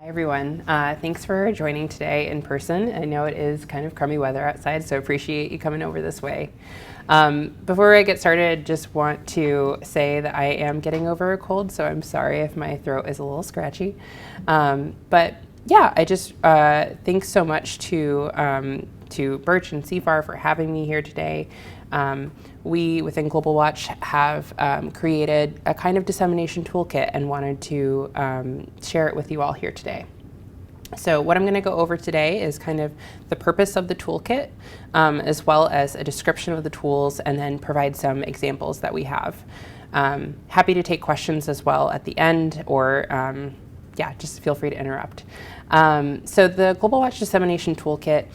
Hi everyone, thanks for joining today in person. I know it is kind of crummy weather outside, so appreciate you coming over this way. Before I get started, just want to say that I am getting over a cold, so I'm sorry if my throat is a little scratchy. But yeah, I just thanks so much to Birch and CFAR for having me here today. We within WACh have created a kind of dissemination toolkit and wanted to share it with you all here today. So what I'm going to go over today is kind of the purpose of the toolkit, as well as a description of the tools, and then provide some examples that we have. Happy to take questions as well at the end, or yeah, just feel free to interrupt. So the WACh Dissemination Toolkit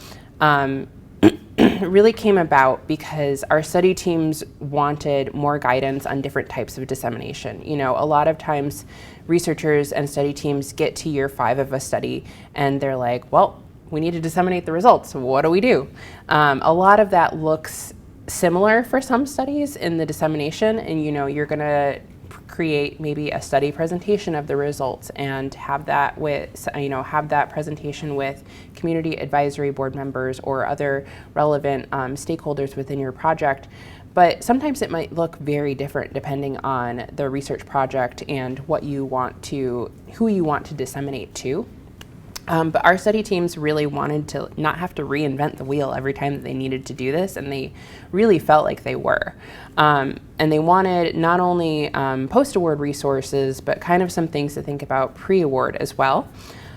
really came about because our study teams wanted more guidance on different types of dissemination. You know, a lot of times researchers and study teams get to year 5 of a study and they're like, well, we need to disseminate the results. What do we do? A lot of that looks similar for some studies in the dissemination, and you know, you're gonna create maybe a study presentation of the results and have that with, have that presentation with community advisory board members or other relevant stakeholders within your project. But sometimes it might look very different depending on the research project and what you want to, who you want to disseminate to. But our study teams really wanted to not have to reinvent the wheel every time that they needed to do this, and they really felt like they were. And they wanted not only post-award resources, but kind of some things to think about pre-award as well.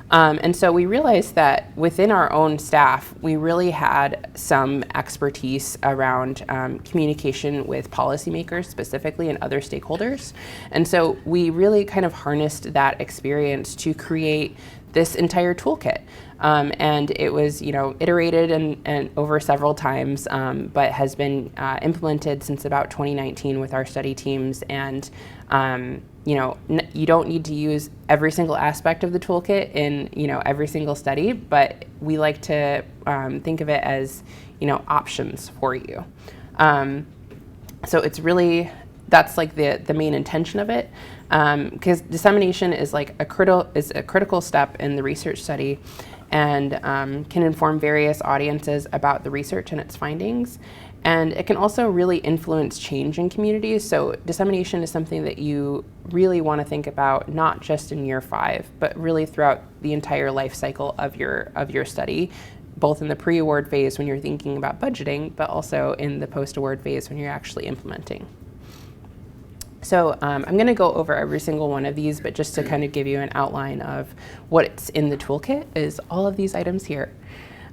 And so we realized that within our own staff, we really had some expertise around communication with policymakers specifically and other stakeholders. And so we really kind of harnessed that experience to create this entire toolkit. And it was, iterated and over several times, but has been implemented since about 2019 with our study teams. And you don't need to use every single aspect of the toolkit in, every single study, but we like to think of it as, options for you. So it's really, that's like the main intention of it, because dissemination is like a critical step in the research study, and can inform various audiences about the research and its findings. And it can also really influence change in communities. So dissemination is something that you really want to think about, not just in year 5, but really throughout the entire life cycle of your study, both in the pre-award phase when you're thinking about budgeting, but also in the post-award phase when you're actually implementing. So I'm going to go over every single one of these, but just to kind of give you an outline of what's in the toolkit is all of these items here.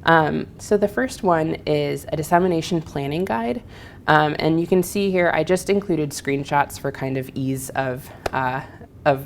So the first one is a dissemination planning guide. And you can see here, I just included screenshots for kind of ease of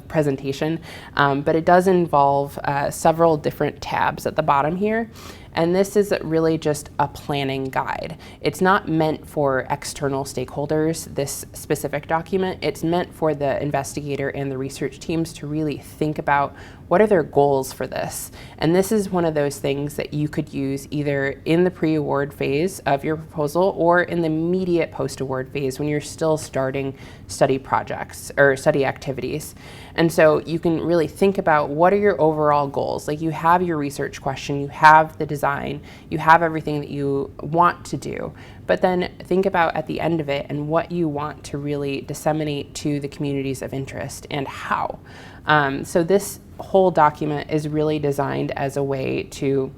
presentation, but it does involve several different tabs at the bottom here. And this is really just a planning guide. It's not meant for external stakeholders, this specific document. It's meant for the investigator and the research teams to really think about what are their goals for this. And this is one of those things that you could use either in the pre-award phase of your proposal or in the immediate post-award phase when you're still starting study projects or study activities. And so you can really think about what are your overall goals. Like, you have your research question, you have the design, you have everything that you want to do, but then think about at the end of it and what you want to really disseminate to the communities of interest and how. So this whole document is really designed as a way to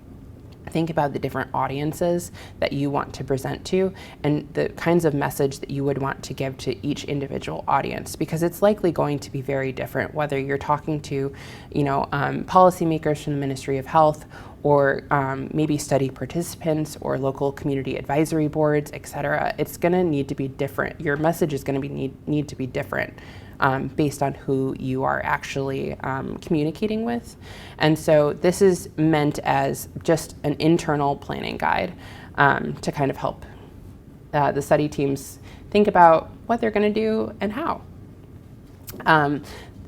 think about the different audiences that you want to present to and the kinds of message that you would want to give to each individual audience, because it's likely going to be very different whether you're talking to, policymakers from the Ministry of Health or maybe study participants or local community advisory boards, etc. It's going to need to be different. Your message is going to need to be different based on who you are actually communicating with. And so this is meant as just an internal planning guide to kind of help the study teams think about what they're going to do and how.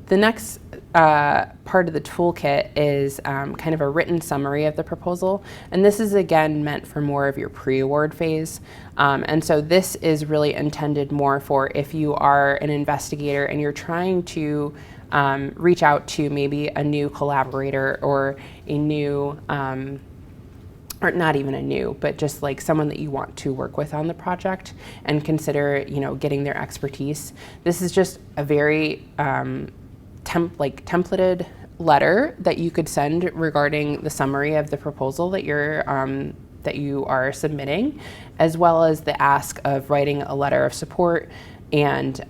The next part of the toolkit is kind of a written summary of the proposal. And this is again meant for more of your pre-award phase. And so this is really intended more for if you are an investigator and you're trying to reach out to maybe a new collaborator or a new, or not even a new, but just like someone that you want to work with on the project and consider, getting their expertise. This is just a very templated letter that you could send regarding the summary of the proposal that you are submitting, as well as the ask of writing a letter of support and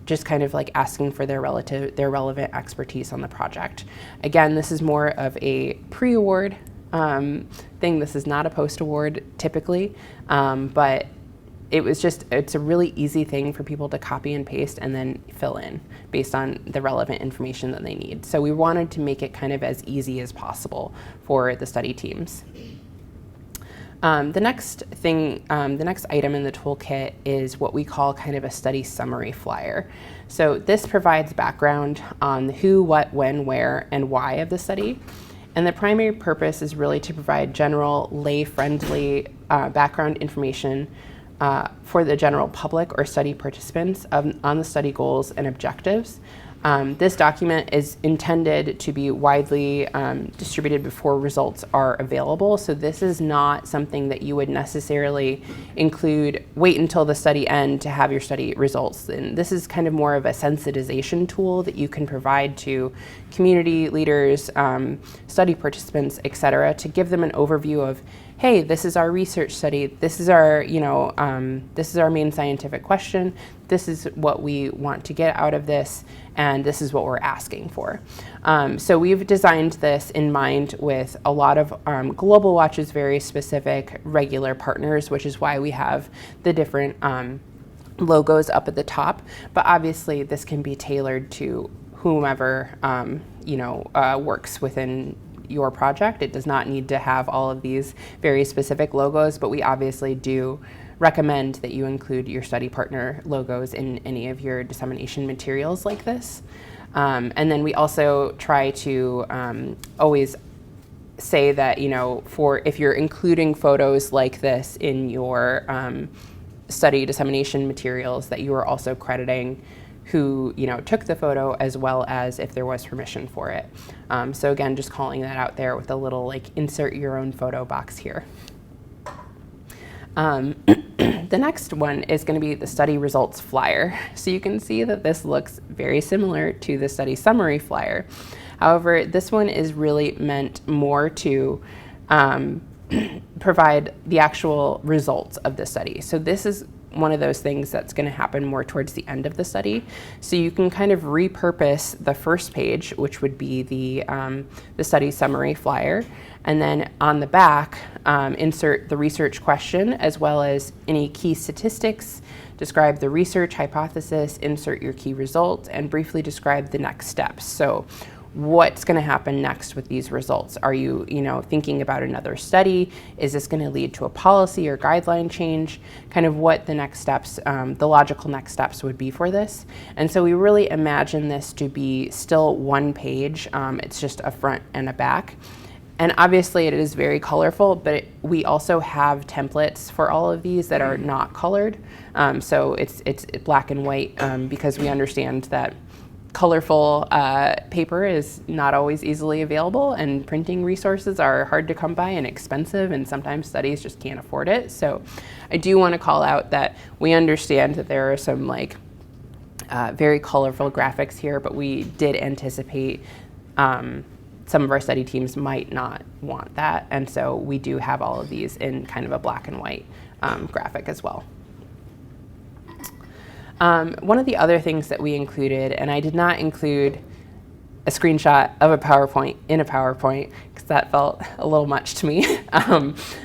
just kind of like asking for their relevant expertise on the project. Again, this is more of a pre-award thing. This is not a post-award typically, but it's a really easy thing for people to copy and paste and then fill in based on the relevant information that they need. So we wanted to make it kind of as easy as possible for the study teams. The next item in the toolkit is what we call kind of a study summary flyer. So this provides background on the who, what, when, where, and why of the study. And the primary purpose is really to provide general lay-friendly background information for the general public or study participants on the study goals and objectives. This document is intended to be widely distributed before results are available. So this is not something that you would necessarily wait until the study end to have your study results. And this is kind of more of a sensitization tool that you can provide to community leaders, study participants, et cetera, to give them an overview of, hey, this is our research study, this is our, this is our main scientific question, this is what we want to get out of this, and this is what we're asking for. So we've designed this in mind with a lot of Global WACh's very specific regular partners, which is why we have the different logos up at the top, but obviously this can be tailored to whomever works within your project. It does not need to have all of these very specific logos, but we obviously do recommend that you include your study partner logos in any of your dissemination materials like this. And then we also try to always say that, if you're including photos like this in your study dissemination materials, that you are also crediting who took the photo, as well as if there was permission for it. So again, just calling that out there with a little insert your own photo box here. The next one is going to be the study results flyer. So you can see that this looks very similar to the study summary flyer. However, this one is really meant more to provide the actual results of the study. So this is one of those things that's going to happen more towards the end of the study. So you can kind of repurpose the first page, which would be the study summary flyer, and then on the back, insert the research question, as well as any key statistics, describe the research hypothesis, insert your key results, and briefly describe the next steps. So what's going to happen next with these results? Are you, thinking about another study? Is this going to lead to a policy or guideline change? Kind of what the next steps, the logical next steps would be for this. And so we really imagine this to be still one page. It's just a front and a back. And obviously it is very colorful, but we also have templates for all of these that are not colored. So it's black and white because we understand that colorful paper is not always easily available, and printing resources are hard to come by and expensive, and sometimes studies just can't afford it. So I do want to call out that we understand that there are some very colorful graphics here, but we did anticipate some of our study teams might not want that, and so we do have all of these in kind of a black and white graphic as well. One of the other things that we included, and I did not include a screenshot of a PowerPoint in a PowerPoint because that felt a little much to me,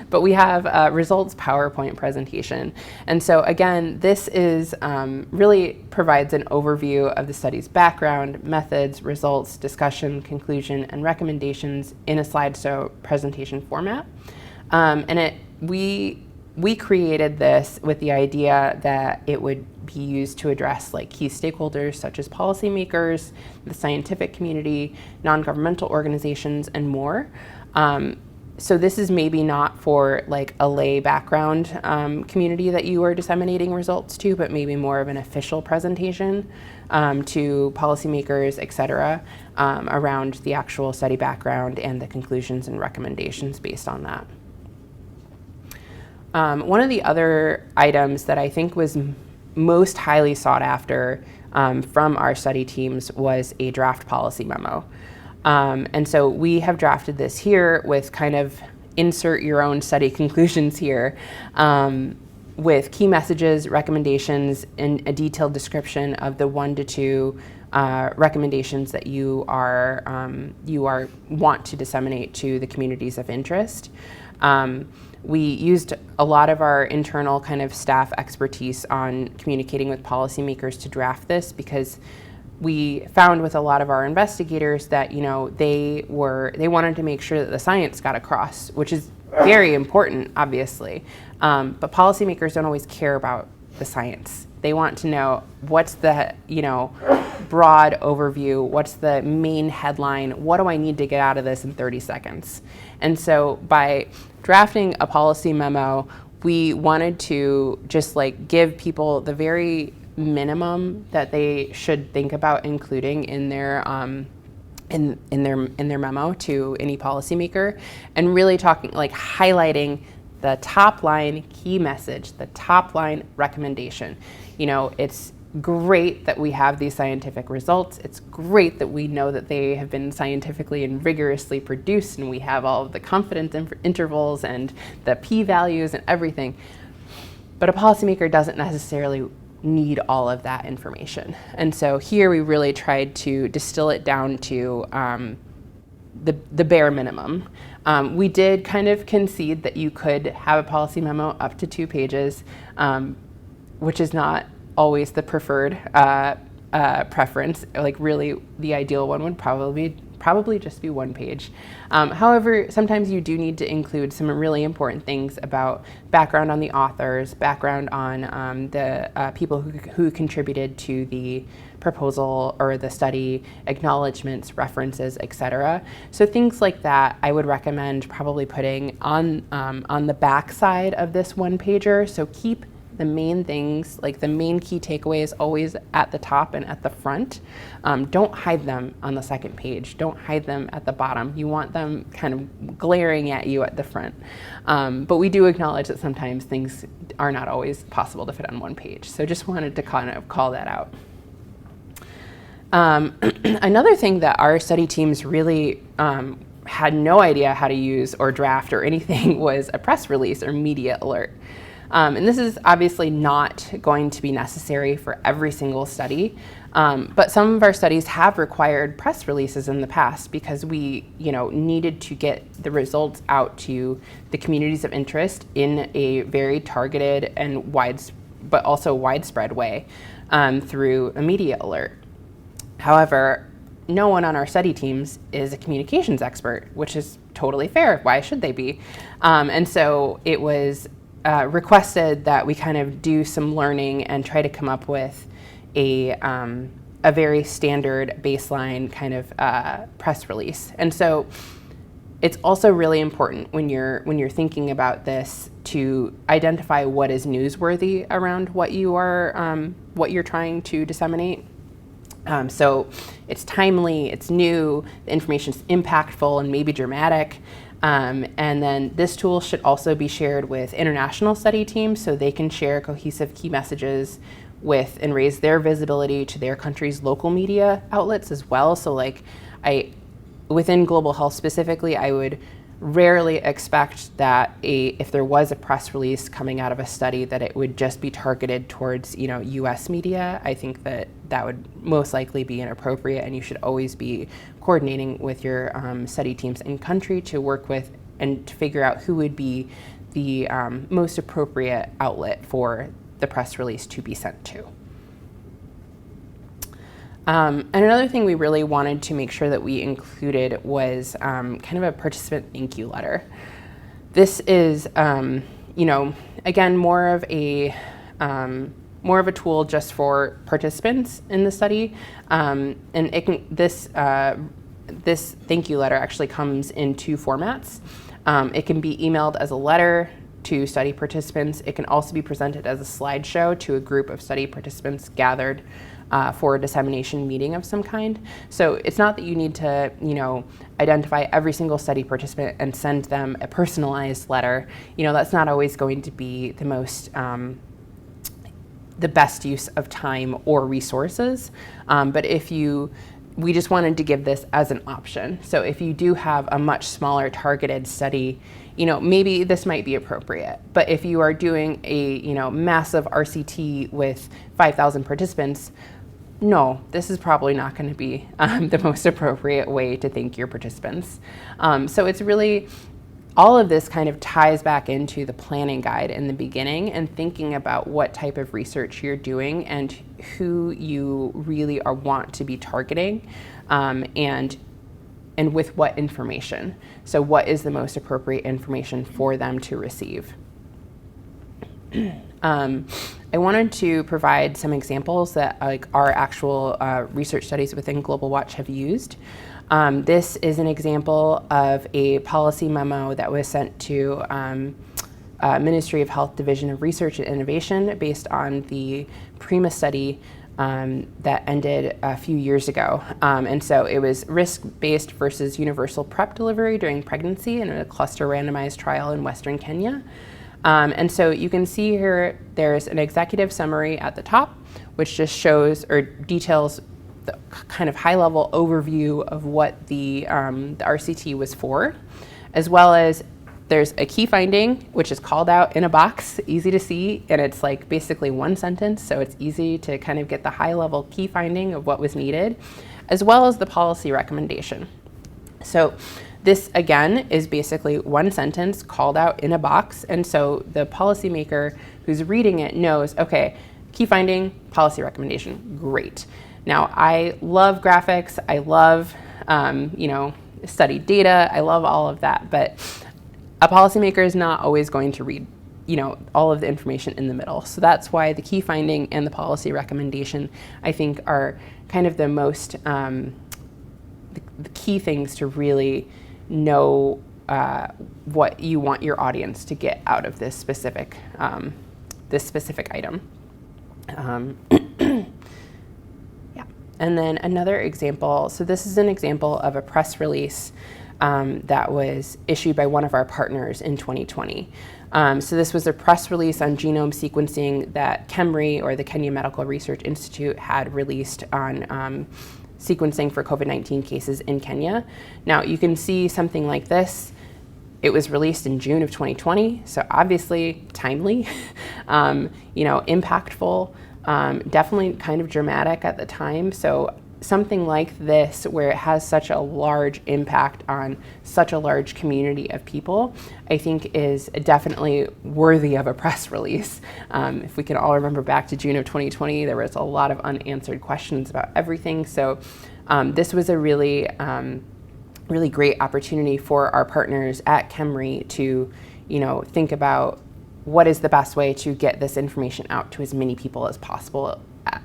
but we have a results PowerPoint presentation. And so again, this is really provides an overview of the study's background, methods, results, discussion, conclusion, and recommendations in a slideshow presentation format. And we created this with the idea that it would be used to address key stakeholders such as policymakers, the scientific community, non-governmental organizations, and more. So this is maybe not for like a lay background community that you are disseminating results to, but maybe more of an official presentation to policymakers, et cetera, around the actual study background and the conclusions and recommendations based on that. One of the other items that I think was most highly sought after from our study teams was a draft policy memo. And so we have drafted this here with kind of insert your own study conclusions here, with key messages, recommendations, and a detailed description of the 1 to 2 recommendations that you want to disseminate to the communities of interest. We used a lot of our internal kind of staff expertise on communicating with policymakers to draft this, because we found with a lot of our investigators that, they wanted to make sure that the science got across, which is very important, obviously. But policymakers don't always care about the science. They want to know what's the, broad overview, what's the main headline, what do I need to get out of this in 30 seconds? And so by drafting a policy memo, we wanted to just like give people the very minimum that they should think about including in their in their memo to any policymaker, and really talking like highlighting the top line key message, the top line recommendation. It's great that we have these scientific results. It's great that we know that they have been scientifically and rigorously produced, and we have all of the confidence intervals and the p-values and everything. But a policymaker doesn't necessarily need all of that information. And so here we really tried to distill it down to the bare minimum. We did kind of concede that you could have a policy memo up to 2 pages, which is not always the preferred preference. Like really the ideal one would probably just be 1 page. However, sometimes you do need to include some really important things about background on the authors, background on the people who contributed to the proposal or the study, acknowledgments, references, etc. So things like that I would recommend probably putting on the back side of this 1-pager. So keep the main things, like the main key takeaways, always at the top and at the front. Don't hide them on the second page. Don't hide them at the bottom. You want them kind of glaring at you at the front. But we do acknowledge that sometimes things are not always possible to fit on 1 page. So just wanted to kind of call that out. Another thing that our study teams really had no idea how to use or draft or anything was a press release or media alert. And this is obviously not going to be necessary for every single study, but some of our studies have required press releases in the past because we, needed to get the results out to the communities of interest in a very targeted and but also widespread way through a media alert. However, no one on our study teams is a communications expert, which is totally fair. Why should they be? And so it was requested that we kind of do some learning and try to come up with a very standard baseline kind of press release. And so it's also really important when you're thinking about this to identify what is newsworthy around what you're trying to disseminate. So it's timely, it's new, the information is impactful and maybe dramatic. And then this tool should also be shared with international study teams so they can share cohesive key messages with and raise their visibility to their country's local media outlets as well. So within global health specifically, I would rarely expect that if there was a press release coming out of a study that it would just be targeted towards US media. I think that would most likely be inappropriate, and you should always be coordinating with your study teams in country to work with and to figure out who would be the most appropriate outlet for the press release to be sent to. And another thing we really wanted to make sure that we included was kind of a participant thank you letter. This is, again, more of a tool just for participants in the study, and this thank you letter actually comes in 2 formats. It can be emailed as a letter to study participants. It can also be presented as a slideshow to a group of study participants gathered for a dissemination meeting of some kind. So it's not that you need to, identify every single study participant and send them a personalized letter. That's not always going to be the most, the best use of time or resources. But we just wanted to give this as an option. So if you do have a much smaller targeted study, maybe this might be appropriate. But if you are doing a, massive RCT with 5,000 participants, no, this is probably not going to be the most appropriate way to thank your participants. So it's really, all of this kind of ties back into the planning guide in the beginning and thinking about what type of research you're doing and who you really want to be targeting, and with what information. So what is the most appropriate information for them to receive? I wanted to provide some examples that our actual research studies within WACh have used. This is an example of a policy memo that was sent to Ministry of Health Division of Research and Innovation based on the PRIMA study that ended a few years ago. And so it was risk-based versus universal PrEP delivery during pregnancy in a cluster randomized trial in Western Kenya. And so you can see here, there's an executive summary at the top, which just shows or details the kind of high-level overview of what the RCT was for, as well as there's a key finding, which is called out in a box, easy to see, and it's like basically one sentence, so it's easy to kind of get the high-level key finding of what was needed, as well as the policy recommendation. So this, again, is basically one sentence called out in a box, and so the policymaker who's reading it knows, okay, key finding, policy recommendation, great. Now, I love graphics, I love, studied data, I love all of that, but a policymaker is not always going to read, all of the information in the middle. So that's why the key finding and the policy recommendation, I think, are kind of the most, the key things to really know what you want your audience to get out of this specific item. Yeah. And then another example, so this is an example of a press release that was issued by one of our partners in 2020. So this was a press release on genome sequencing that KEMRI, or the Kenya Medical Research Institute, had released on sequencing for COVID-19 cases in Kenya. Now you can see something like this. It was released in June of 2020, so obviously timely, impactful, definitely kind of dramatic at the time. So something like this, where it has such a large impact on such a large community of people, I think is definitely worthy of a press release. If we can all remember back to June of 2020, there was a lot of unanswered questions about everything. So this was a really, really great opportunity for our partners at KEMRI to, think about what is the best way to get this information out to as many people as possible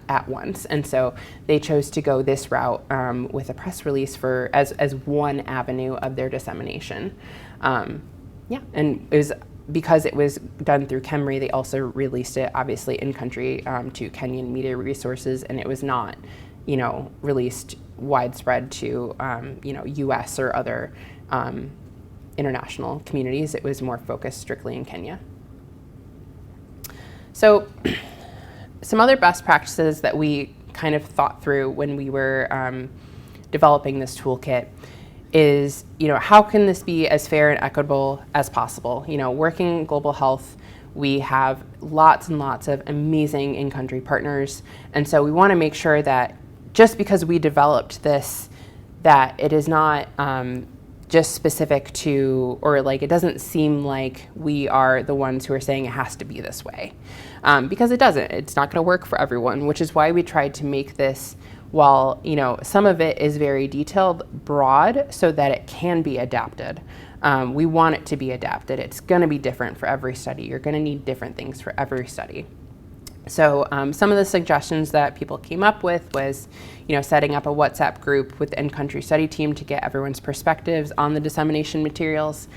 at once. And so they chose to go this route with a press release as one avenue of their dissemination. And it was, because it was done through KEMRI, they also released it obviously in country to Kenyan media resources, and it was not, released widespread to, US or other international communities. It was more focused strictly in Kenya. So some other best practices that we kind of thought through when we were developing this toolkit is, how can this be as fair and equitable as possible? Working in global health, we have lots and lots of amazing in-country partners, and so we want to make sure that just because we developed this, that it is not just specific to, or like it doesn't seem like we are the ones who are saying it has to be this way. Because it doesn't. It's not going to work for everyone, which is why we tried to make this, while some of it is very detailed, broad, so that it can be adapted. We want it to be adapted. It's going to be different for every study. You're going to need different things for every study. So some of the suggestions that people came up with was, setting up a WhatsApp group with the in-country study team to get everyone's perspectives on the dissemination materials.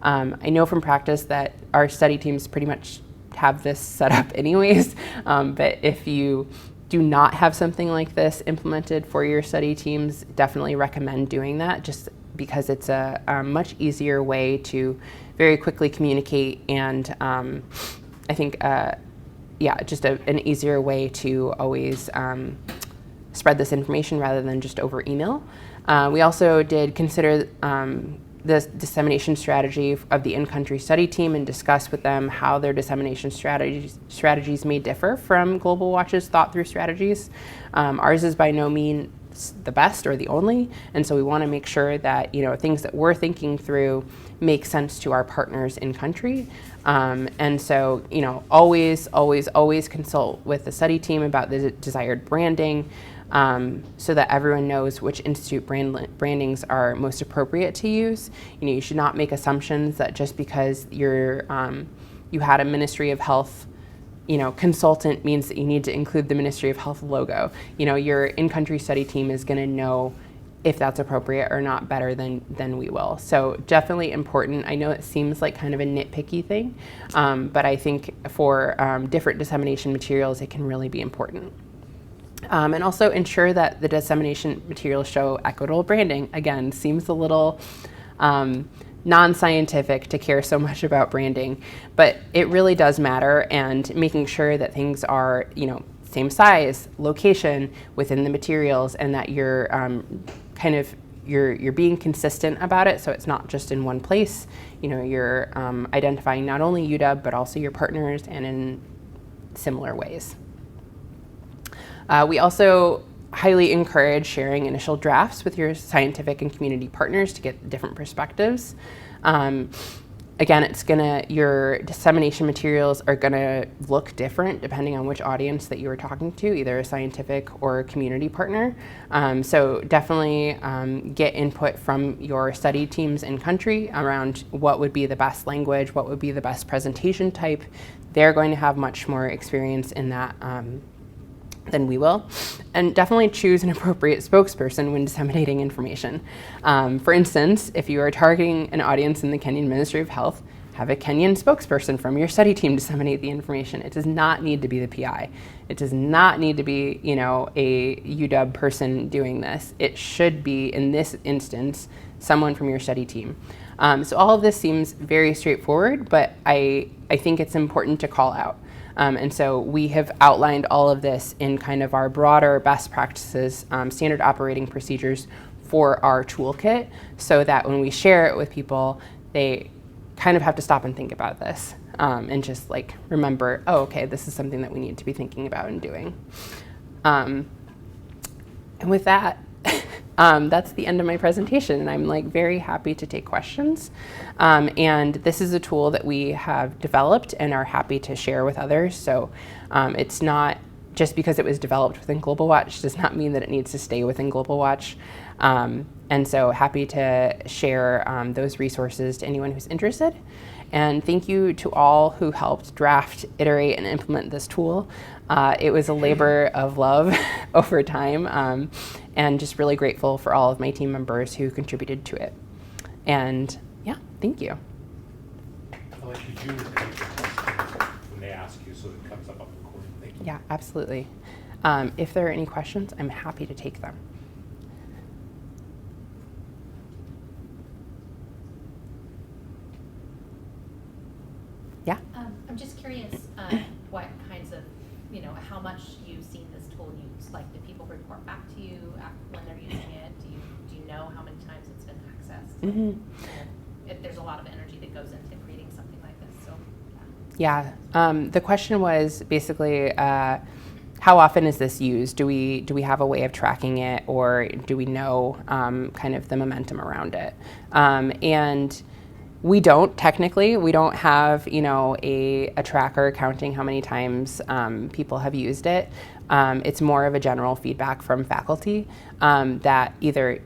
I know from practice that our study teams pretty much have this set up anyways, but if you do not have something like this implemented for your study teams, definitely recommend doing that, just because it's a much easier way to very quickly communicate, and I think, just an easier way to always spread this information rather than just over email. We also did consider the dissemination strategy of the in-country study team and discuss with them how their dissemination strategies may differ from Global WACh's thought-through strategies. Ours is by no means the best or the only, and so we want to make sure that things that we're thinking through make sense to our partners in country. And so always consult with the study team about the desired branding, so that everyone knows which institute brandings are most appropriate to use. You should not make assumptions that just because you had a Ministry of Health consultant means that you need to include the Ministry of Health logo. Your in-country study team is going to know if that's appropriate or not better than we will. So definitely important. I know it seems like kind of a nitpicky thing, but I think for different dissemination materials, it can really be important. And also ensure that the dissemination materials show equitable branding. Again, seems a little non-scientific to care so much about branding, but it really does matter, and making sure that things are, same size, location within the materials, and that you're you're being consistent about it, so it's not just in one place. You're identifying not only UW, but also your partners, and in similar ways. We also highly encourage sharing initial drafts with your scientific and community partners to get different perspectives. Again, your dissemination materials are gonna look different depending on which audience that you are talking to, either a scientific or a community partner. So definitely get input from your study teams in country around what would be the best language, what would be the best presentation type. They're going to have much more experience in that than we will. And definitely choose an appropriate spokesperson when disseminating information. For instance, if you are targeting an audience in the Kenyan Ministry of Health, have a Kenyan spokesperson from your study team disseminate the information. It does not need to be the PI. It does not need to be, a UW person doing this. It should be, in this instance, someone from your study team. So all of this seems very straightforward, but I think it's important to call out. And so we have outlined all of this in kind of our broader best practices, standard operating procedures for our toolkit, so that when we share it with people, they kind of have to stop and think about this, and just remember, oh, okay, this is something that we need to be thinking about and doing. And with that, that's the end of my presentation, and I'm very happy to take questions. And this is a tool that we have developed and are happy to share with others. So it's not just because it was developed within Global WACh does not mean that it needs to stay within Global WACh. And so happy to share those resources to anyone who's interested. And thank you to all who helped draft, iterate, and implement this tool. It was a labor of love over time, and just really grateful for all of my team members who contributed to it. And yeah, thank you. I'll let you do repeat the question when they ask you, so it comes up on the recording. Thank you. Yeah, absolutely. If there are any questions, I'm happy to take them. Yeah? I'm just curious what kinds of, how much you've seen this tool used. Do people report back to you when they're using it? Do you know how many times it's been accessed? Mm-hmm. If there's a lot of energy that goes into creating something like this, so yeah. The question was basically, how often is this used? Do we have a way of tracking it, or do we know kind of the momentum around it? And we don't technically. We don't have a tracker counting how many times people have used it. It's more of a general feedback from faculty that either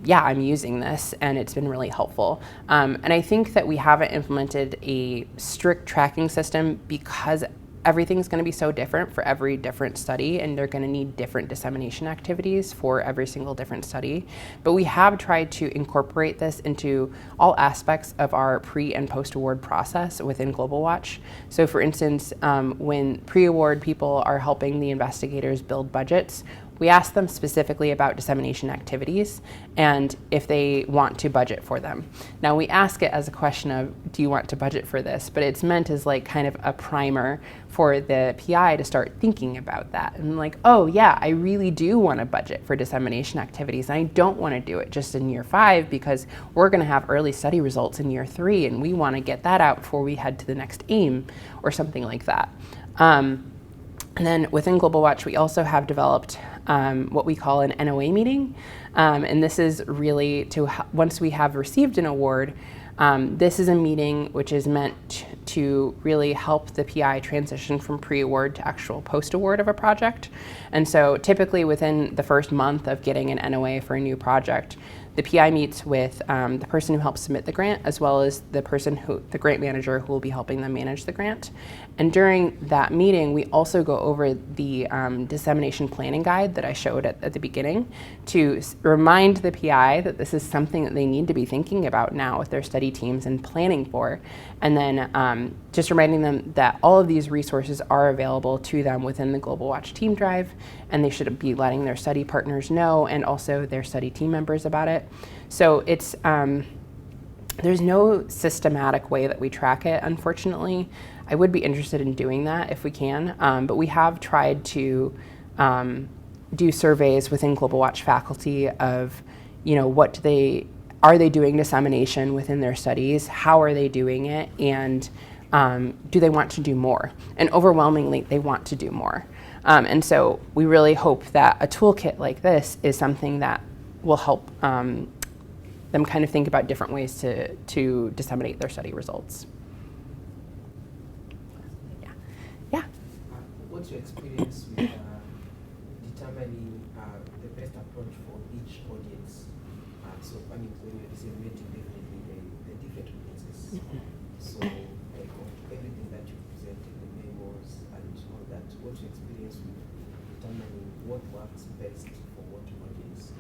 I'm using this and it's been really helpful. And I think that we haven't implemented a strict tracking system because everything's going to be so different for every different study, and they're going to need different dissemination activities for every single different study. But we have tried to incorporate this into all aspects of our pre and post-award process within WACh. So for instance, when pre-award people are helping the investigators build budgets, we ask them specifically about dissemination activities and if they want to budget for them. Now we ask it as a question of, do you want to budget for this? But it's meant as like kind of a primer for the PI to start thinking about that. And like, oh yeah, I really do want to budget for dissemination activities. And I don't want to do it just in year 5 because we're going to have early study results in year 3 and we want to get that out before we head to the next AIM or something like that. And then within WACh, we also have developed what we call an NOA meeting. And this is really to, once we have received an award, this is a meeting which is meant to really help the PI transition from pre-award to actual post-award of a project. And so typically within the first month of getting an NOA for a new project, the PI meets with the person who helps submit the grant, as well as the grant manager who will be helping them manage the grant. And during that meeting, we also go over the dissemination planning guide that I showed at the beginning to remind the PI that this is something that they need to be thinking about now with their study teams and planning for. And then just reminding them that all of these resources are available to them within the WACh team drive, and they should be letting their study partners know and also their study team members about it. So it's there's no systematic way that we track it, unfortunately. I would be interested in doing that if we can, but we have tried to do surveys within WACh faculty of, what do they, are they doing dissemination within their studies? How are they doing it? And do they want to do more? And overwhelmingly, they want to do more. And so we really hope that a toolkit like this is something that will help them kind of think about different ways to disseminate their study results. Yeah. What's your experience with determining the best approach for each audience? So, when you're disseminating definitely the different audiences. So, like everything that you present in the memos and all that, what's your experience with determining what works best for what audience?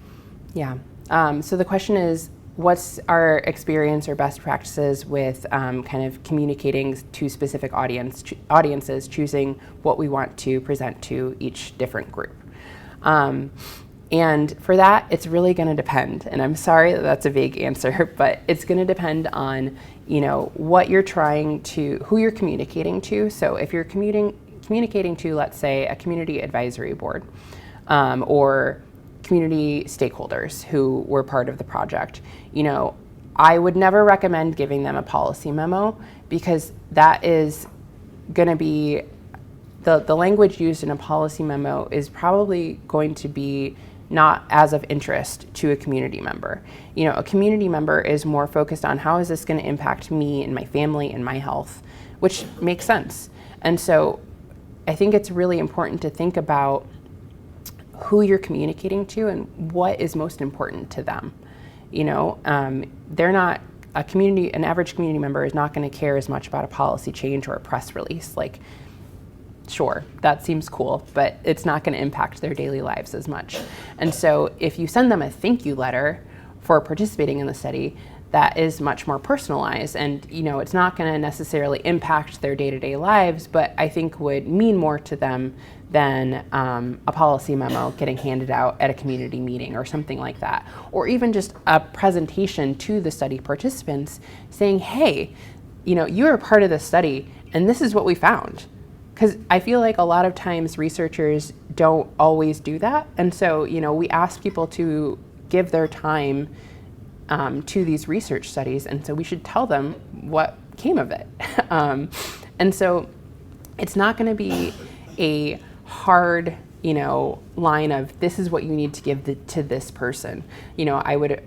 Yeah. So the question is, what's our experience or best practices with kind of communicating to specific audiences, choosing what we want to present to each different group? And for that, it's really going to depend. And I'm sorry that that's a vague answer, but it's going to depend on, what you're trying to, who you're communicating to. So if you're communicating to, let's say, a community advisory board or community stakeholders who were part of the project, I would never recommend giving them a policy memo, because that is going to be, the language used in a policy memo is probably going to be not as of interest to a community member. A community member is more focused on how is this going to impact me and my family and my health, which makes sense. And so I think it's really important to think about who you're communicating to and what is most important to them. They're not an average community member is not going to care as much about a policy change or a press release. Like, sure, that seems cool, but it's not going to impact their daily lives as much. And so if you send them a thank you letter for participating in the study, that is much more personalized, and it's not going to necessarily impact their day-to-day lives, but I think would mean more to them than a policy memo getting handed out at a community meeting or something like that, or even just a presentation to the study participants saying, hey, you are part of this study and this is what we found. Because I feel like a lot of times researchers don't always do that, and so we ask people to give their time to these research studies, and so we should tell them what came of it. And so it's not going to be a hard, line of this is what you need to give to this person. I would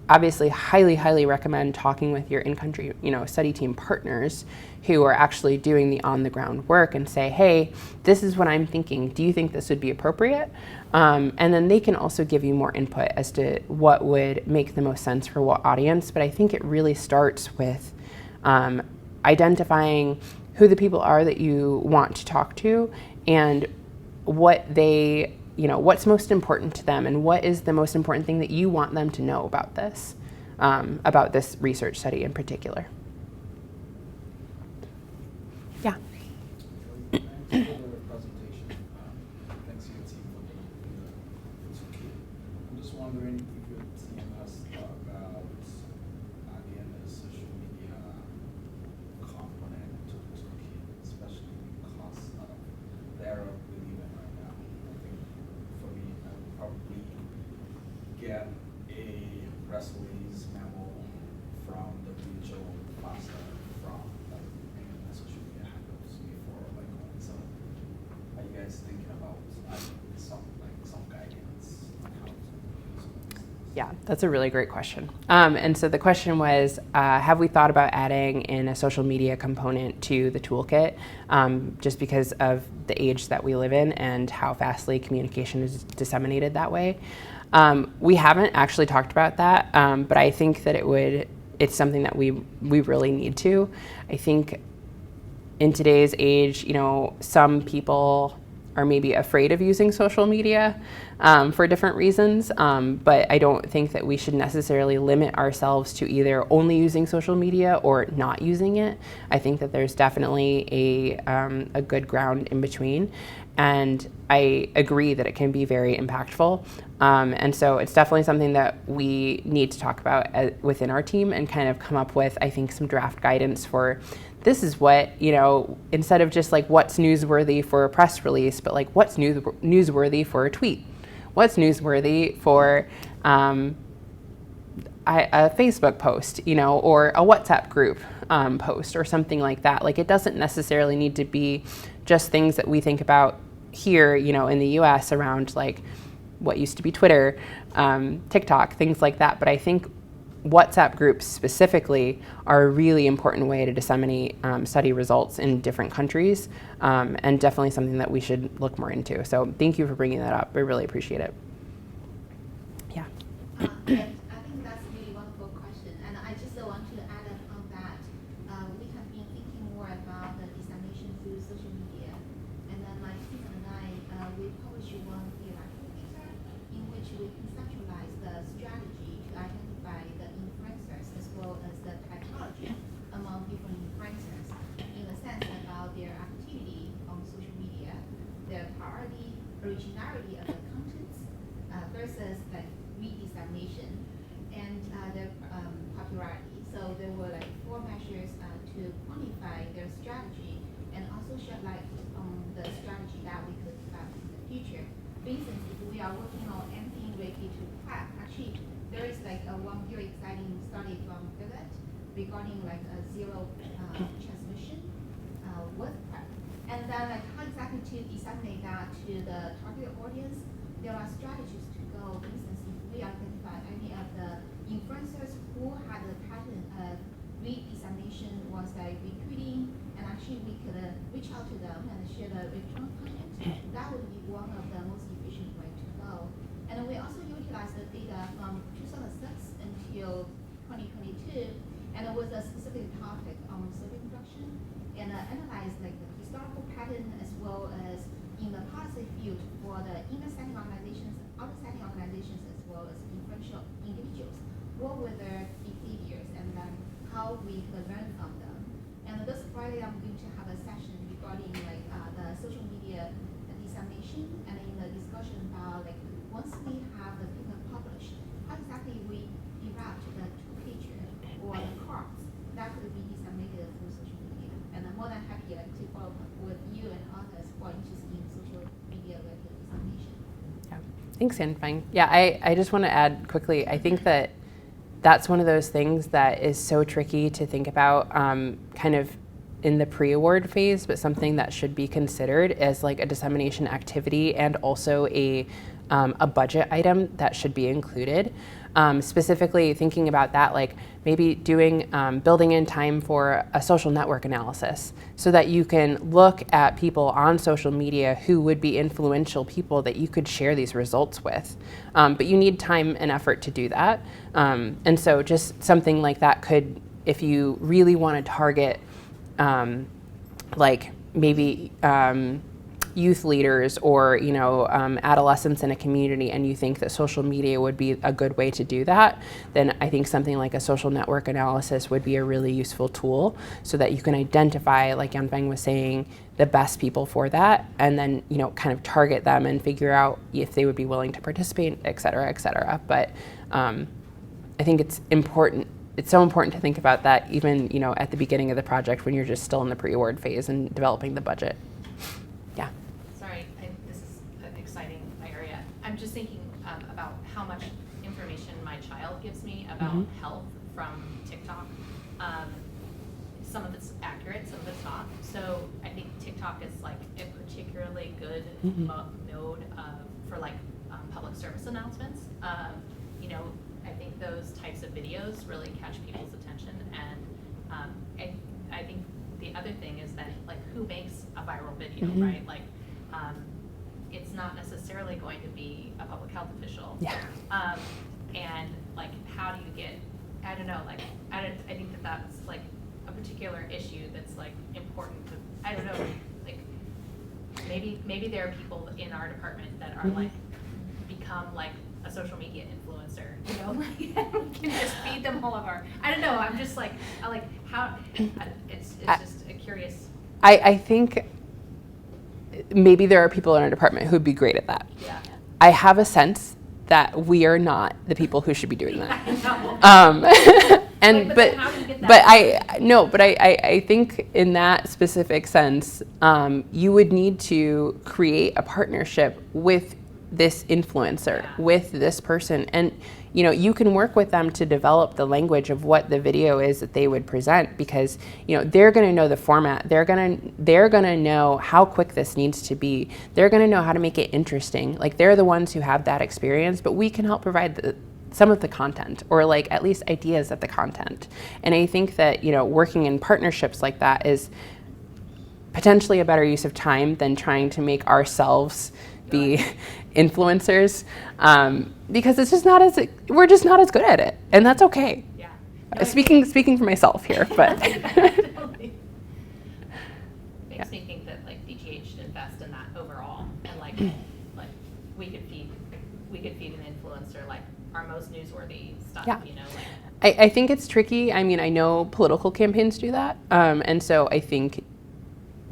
obviously highly recommend talking with your in-country, study team partners who are actually doing the on-the-ground work and say, hey, this is what I'm thinking. Do you think this would be appropriate? And then they can also give you more input as to what would make the most sense for what audience. But I think it really starts with identifying who the people are that you want to talk to and what they, what's most important to them and what is the most important thing that you want them to know about this research study in particular. Yeah. Thanks for the presentation. Thanks to your team for the Toolkit. I'm just wondering if your team has thought about adding a social media component to the Toolkit, especially because of the era we live in right now. I think for me, I would probably get a press release memo from the regional faster from like any of the social media handles before like going. So are you guys thinking about some guidance on how to use those? Yeah, that's a really great question. And so the question was, have we thought about adding in a social media component to the toolkit, just because of the age that we live in and how fastly communication is disseminated that way? We haven't actually talked about that, but I think that it's something that we really need to. I think in today's age, some people are maybe afraid of using social media for different reasons, but I don't think that we should necessarily limit ourselves to either only using social media or not using it. I think that there's definitely a good ground in between, and I agree that it can be very impactful. And so it's definitely something that we need to talk about within our team and kind of come up with, I think, some draft guidance for this is what, instead of just like what's newsworthy for a press release, but like what's newsworthy for a tweet, what's newsworthy for a Facebook post, or a WhatsApp group post or something like that. Like it doesn't necessarily need to be just things that we think about here, in the US around like what used to be Twitter, TikTok, things like that. But I think WhatsApp groups specifically are a really important way to disseminate study results in different countries, and definitely something that we should look more into. So thank you for bringing that up. I really appreciate it. Yeah. Yes, I think that's a really wonderful question, and I just want to add on that. We have been thinking more about the dissemination through social media, and then my team and I, we published one theoretical paper in which we conceptualize the strategy to identify the influencers as well as the typology among different influencers in the sense about their activity on social media, their priority, originality of the contents versus like redissemination, and their popularity. So there were like 4 measures to quantify their strategy and also shed light on the strategy that we could develop in the future. For instance, if we are working on anything related to PrEP, actually there is like one very exciting study from Philip regarding like a zero transmission with PrEP. And then like how exactly to disseminate that to the target audience, there are strategies to go. For instance, if we identify any of the influencers who had a pattern of redissemination was like retweeting, and actually we could reach out to them and share the return content, that would be one of the most efficient way to go. And we also utilized the data from 2006 until 2022, and it was a specific topic on survey production, and analyzed like the historical pattern as well as in the policy field for the inner setting organizations, outer setting organizations, as well as influential individuals. What were their behaviors, and then how we could learn from them. And this Friday, I'm going to have a session regarding like the social media dissemination, and in the discussion about like once we have the paper published, how exactly we developed the two-pager or the cards that could be disseminated through social media. And I'm more than happy like, to follow up with you and others who are interested in social media dissemination. Yeah. Thanks, Anfang. Yeah, I just want to add quickly, I think that that's one of those things that is so tricky to think about kind of in the pre-award phase, but something that should be considered as like a dissemination activity and also a budget item that should be included. Specifically thinking about that, like maybe doing, building in time for a social network analysis so that you can look at people on social media who would be influential people that you could share these results with. But you need time and effort to do that. And so just something like that could, if you really want to target like maybe youth leaders or adolescents in a community, and you think that social media would be a good way to do that, then I think something like a social network analysis would be a really useful tool, so that you can identify, like Yanfeng was saying, the best people for that, and then kind of target them and figure out if they would be willing to participate, et cetera, et cetera. But I think it's important. It's so important to think about that even at the beginning of the project, when you're just still in the pre-award phase and developing the budget. Yeah. Sorry, this is an exciting area. I'm just thinking about how much information my child gives me about health from TikTok. Some of it's accurate, some of it's not. So I think TikTok is like a particularly good node for like public service announcements. I think those types of videos really catch people's attention, and I think the other thing is that, like, who makes a viral video, right? Like, it's not necessarily going to be a public health official. Yeah. And like, how do you get? I don't know. Like, I think that's like a particular issue that's like important to. I don't know. Like, maybe there are people in our department that are like become like a social media influencer, like we can just feed them all of our. I don't know. I'm just like, how. It's just a curious. I think maybe there are people in our department who would be great at that. Yeah. I have a sense that we are not the people who should be doing that. And but how do you get that? I think in that specific sense, you would need to create a partnership with this influencer, with this person, and you can work with them to develop the language of what the video is that they would present, because they're going to know the format, they're going to know how quick this needs to be, they're going to know how to make it interesting. Like, they're the ones who have that experience, but we can help provide some of the content, or like at least ideas of the content. And I think that working in partnerships like that is potentially a better use of time than trying to make ourselves be influencers, because it's just we're just not as good at it, and that's okay. Yeah. Speaking for myself here, but Definitely. Makes me think that like DGH should invest in that overall, and like we could feed an influencer like our most newsworthy stuff. Yeah. Like. I think it's tricky. I mean, I know political campaigns do that, and so I think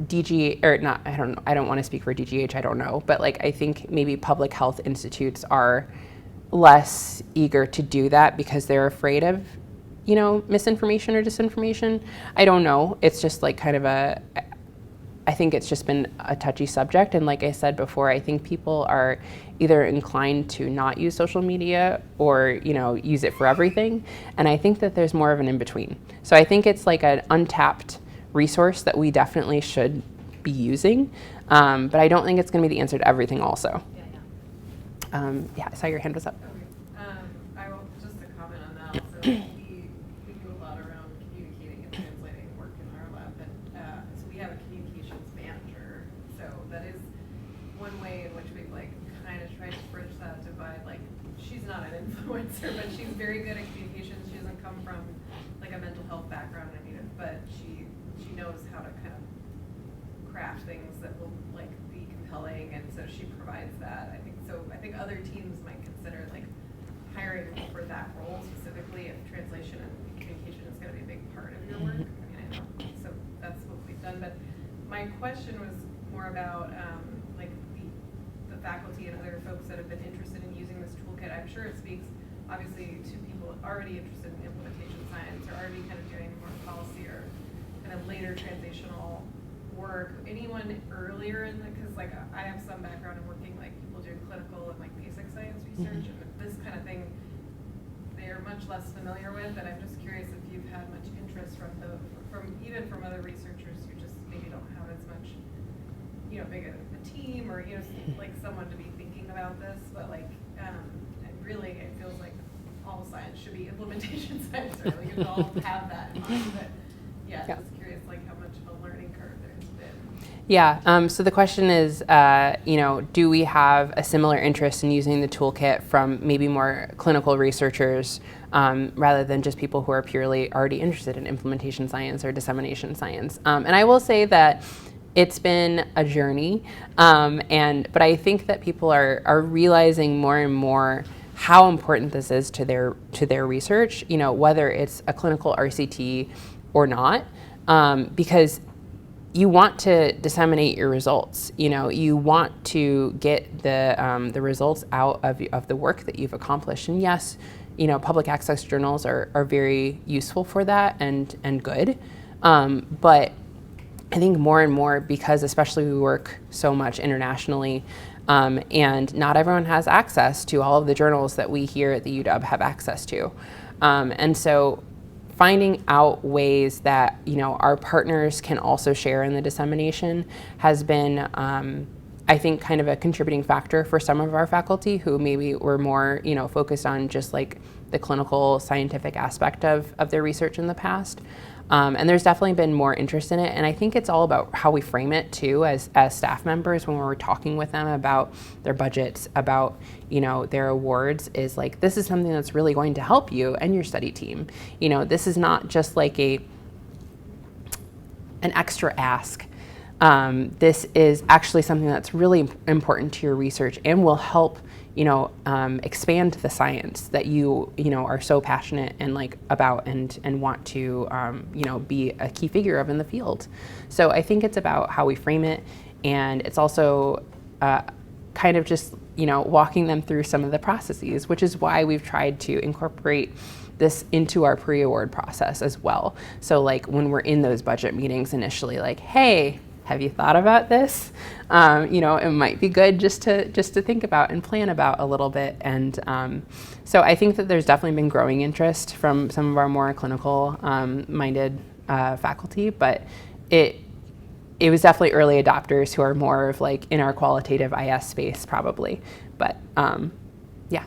I don't want to speak for DGH, I don't know, but like I think maybe public health institutes are less eager to do that because they're afraid of misinformation or disinformation. I don't know. It's just like kind of I think it's just been a touchy subject, and like I said before, I think people are either inclined to not use social media or use it for everything, and I think that there's more of an in-between. So I think it's like an untapped resource that we definitely should be using, but I don't think it's going to be the answer to everything also. Yeah. I saw your hand was up. Okay. I will just a comment on that. Also, we do a lot around communicating and translating work in our lab, and so we have a communications manager. So that is one way in which we've like kind of tried to bridge that divide. Like, she's not an influencer, but she's very good at communications. She doesn't come from like a mental health background, but she knows how to kind of craft things that will like be compelling, and so she provides that. I think other teams might consider like hiring for that role specifically if translation and communication is going to be a big part of your work. I know. So that's what we've done. But my question was more about like the faculty and other folks that have been interested in using this toolkit. I'm sure it speaks obviously to people already interested in implementation science or already kind of doing more policy or kind of later transitional work. Anyone earlier in because like I have some background in working like people doing clinical and like basic science research, and this kind of thing they're much less familiar with. And I'm just curious if you've had much interest from even from other researchers who just maybe don't have as much big a team or like someone to be thinking about this, but like really it feels like all science should be implementation science, or like you all have that in mind. But just curious like how much of a learning curve there's been. Yeah, so the question is, do we have a similar interest in using the toolkit from maybe more clinical researchers rather than just people who are purely already interested in implementation science or dissemination science? And I will say that it's been a journey, but I think that people are realizing more and more how important this is to their research, whether it's a clinical RCT or not, because you want to disseminate your results. You want to get the results out of the work that you've accomplished. And yes, public access journals are very useful for that and good. But I think more and more, because especially we work so much internationally, and not everyone has access to all of the journals that we here at the UW have access to. And so finding out ways that our partners can also share in the dissemination has been, I think, kind of a contributing factor for some of our faculty who maybe were more focused on just like the clinical scientific aspect of their research in the past. And there's definitely been more interest in it, and I think it's all about how we frame it too as staff members when we're talking with them about their budgets, about their awards, is like, this is something that's really going to help you and your study team. This is not just like an extra ask. This is actually something that's really important to your research and will help expand the science that you are so passionate and about and want to be a key figure of in the field. So I think it's about how we frame it, and it's also kind of just walking them through some of the processes, which is why we've tried to incorporate this into our pre-award process as well. So when we're in those budget meetings initially, hey, have you thought about this? It might be good just to think about and plan about a little bit. And so I think that there's definitely been growing interest from some of our more clinical minded faculty, but it was definitely early adopters who are more of in our qualitative IS space probably. But yeah,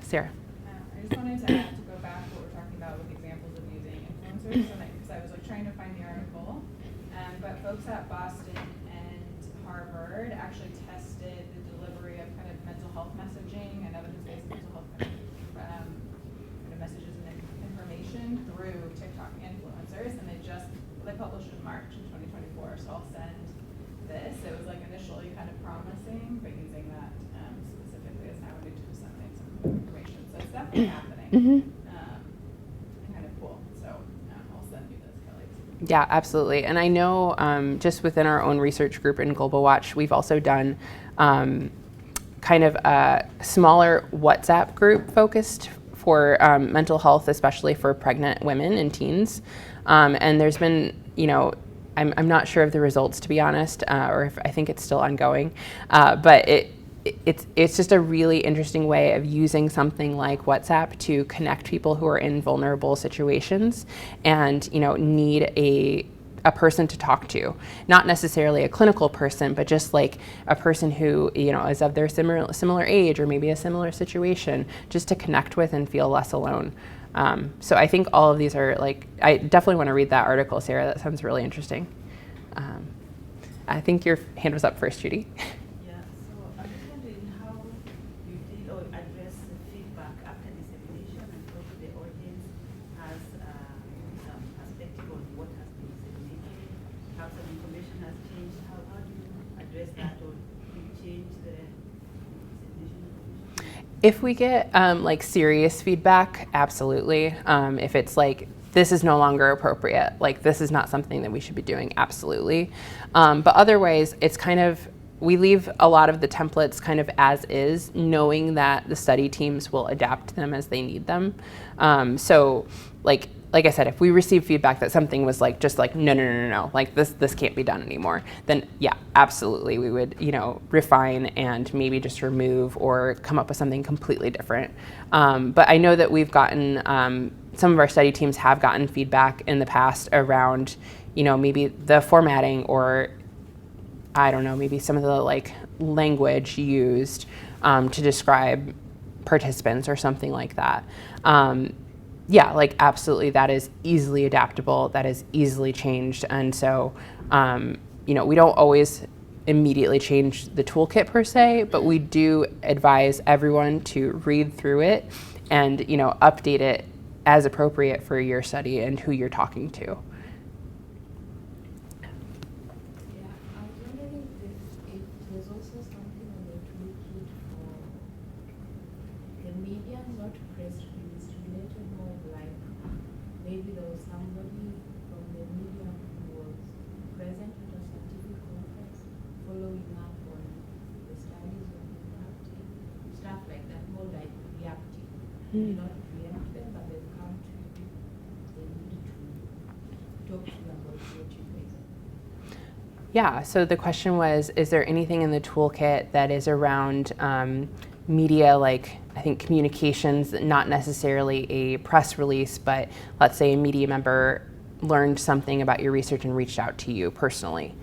Sarah. I just wanted to add, to go back to what we're talking about with examples of using influencers, because I was trying to find the article. But folks at Boston and Harvard actually tested the delivery of kind of mental health messaging and evidence-based mental health kind of messages and information through TikTok influencers, and they published in March in 2024. So I'll send this. It was initially kind of promising, but using that specifically as how we need to disseminate some information. So it's definitely happening. Mm-hmm. Kind of cool. So I'll send you this, Kelly. Yeah, absolutely. And I know just within our own research group in WACh, we've also done kind of a smaller WhatsApp group focused for mental health, especially for pregnant women and teens. And there's been, I'm not sure of the results, to be honest, or if I think it's still ongoing, but it's just a really interesting way of using something like WhatsApp to connect people who are in vulnerable situations and need a person to talk to, not necessarily a clinical person, but just a person who is of their similar age or maybe a similar situation, just to connect with and feel less alone. So I think all of these are I definitely want to read that article, Sarah. That sounds really interesting. I think your hand was up first, Judy. Yeah, so I'm just wondering how you deal or address the feedback after dissemination, and hope the audience has some perspective on what has been disseminated, how some information has changed. How do you address that, or do you change the dissemination information? If we get serious feedback, absolutely. If it's this is no longer appropriate, this is not something that we should be doing, absolutely. But otherwise, it's kind of, we leave a lot of the templates kind of as is, knowing that the study teams will adapt them as they need them. So like I said, if we receive feedback that something was no, this can't be done anymore, then yeah, absolutely, we would refine and maybe just remove or come up with something completely different. But I know that we've gotten, some of our study teams have gotten feedback in the past around, maybe the formatting, or I don't know, maybe some of the language used to describe participants or something like that. Yeah, like absolutely, that is easily adaptable, that is easily changed. And so, we don't always immediately change the toolkit per se, but we do advise everyone to read through it and, update it as appropriate for your study and who you're talking to. Yeah, I was wondering if there's also something on the toolkit for the media, not press release, related more of like maybe there was somebody from the media who was present at a scientific conference following up on the studies of the adaptive, stuff like that, more like reactive. You not preempt them, but they've come to you. They need to talk to you about what you guys are. Yeah, so the question was, is there anything in the toolkit that is around media, like I think communications, not necessarily a press release, but let's say a media member learned something about your research and reached out to you personally?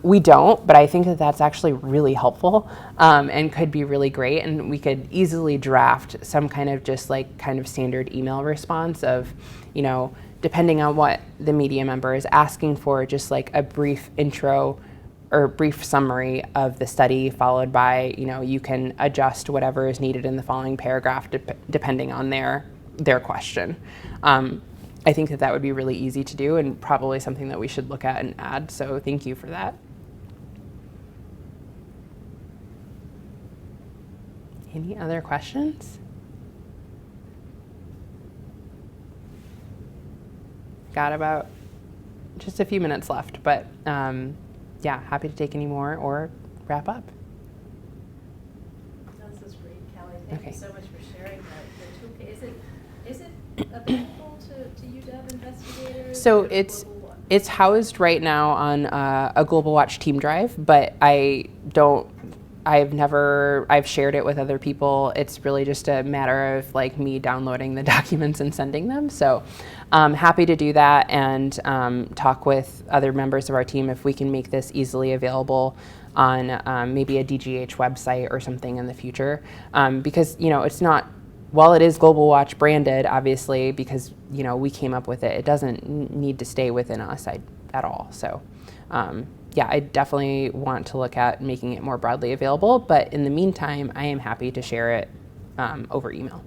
We don't, but I think that that's actually really helpful and could be really great. And we could easily draft some kind of just like kind of standard email response of, depending on what the media member is asking for, just like a brief intro or brief summary of the study, followed by, you can adjust whatever is needed in the following paragraph depending on their question. I think that would be really easy to do and probably something that we should look at and add. So thank you for that. Any other questions? Got about just a few minutes left, but yeah, happy to take any more or wrap up. This is great, Kelly. Thank Okay. you so much for sharing that. The toolkit, is it available to UW investigators? So or it's Global Watch? it's housed right now on a Global Watch team drive, but I've shared it with other people. It's really just a matter of like me downloading the documents and sending them. So happy to do that and talk with other members of our team if we can make this easily available on maybe a DGH website or something in the future. Because, it's not, while it is Global Watch branded, obviously, because, we came up with it, it doesn't need to stay within us at all. So yeah, I definitely want to look at making it more broadly available, but in the meantime, I am happy to share it over email.